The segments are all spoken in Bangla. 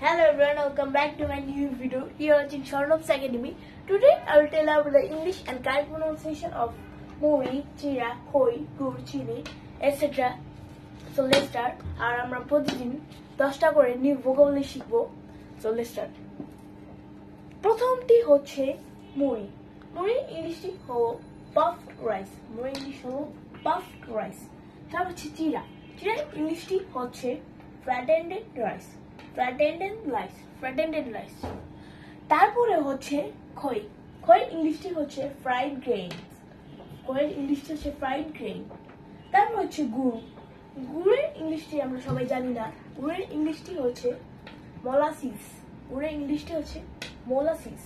Hello everyone, welcome back to my new video. You are watching Sharnab's Academy. Today I will tell about the English and correct pronunciation of Muri, Chira, Hoi, Gur, Chili, etc. So let's start. আর আমরা প্রতিদিন 10টা করে নিউ ভোকাবুলারি শিখব। So let's start. প্রথমটি হচ্ছে মুড়ি। মুড়ি ইংলিশটি হলো puffed rice. মুড়ি ইংলিশ হলো puffed rice. তারপর হচ্ছে চিরা। চিরা ইংলিশটি হচ্ছে flattened rice. flattened rice. তারপরে হচ্ছে খই। খই ইংলিশটি হচ্ছে fried grain. খইয়ের ইংলিশটি হচ্ছে fried grain. তারপর হচ্ছে গুড়। গুড়ের ইংলিশটি আমরা সবাই জানি না। গুড়ের ইংলিশটি হচ্ছে molasses. গুড়ের ইংলিশটি হচ্ছে molasses.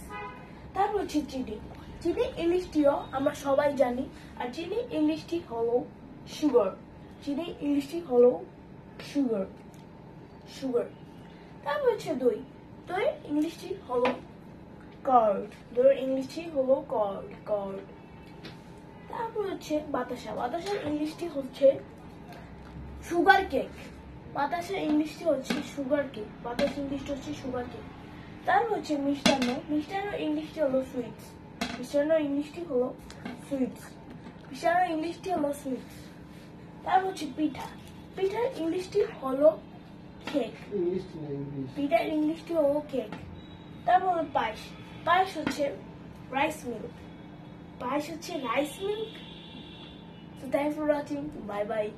তারপর হচ্ছে চিনি। চিনি ইংলিশটিও আমরা সবাই জানি, আর চিনি ইংলিশটি হলো সুগার। চিনি ইংলিশটি হলো সুগার। সুগার। তারপর হচ্ছে দই। দই ইংলিশটি হলো কার্ড। দই ইংলিশটি হলো কার্ড। কার্ড। তারপর হচ্ছে বাতাসা। বাতাসার ইংলিশটি হচ্ছে সুগার কেক। বাতাসের ইংলিশটি হচ্ছে সুগার কেক। বাতাস ইংলিশটি হচ্ছে সুগার কেক। তারপর হচ্ছে মিষ্টান্ন। মিষ্টান্ন ইংলিশটি হলো সুইটস। মিষ্টান্ন ইংলিশটি হলো সুইটস। মিষ্টান্ন ইংলিশটি হলো সুইটস। তারপর হচ্ছে পিঠা। পিঠার ইংলিশটি হলো কেক। পিঠার ইংলিশটি হলো কেক। তারপর হলো পায়েস। পায়েস হচ্ছে রাইস মিল্ক। পায়েস হচ্ছে rice milk. So thanks for watching. Bye bye.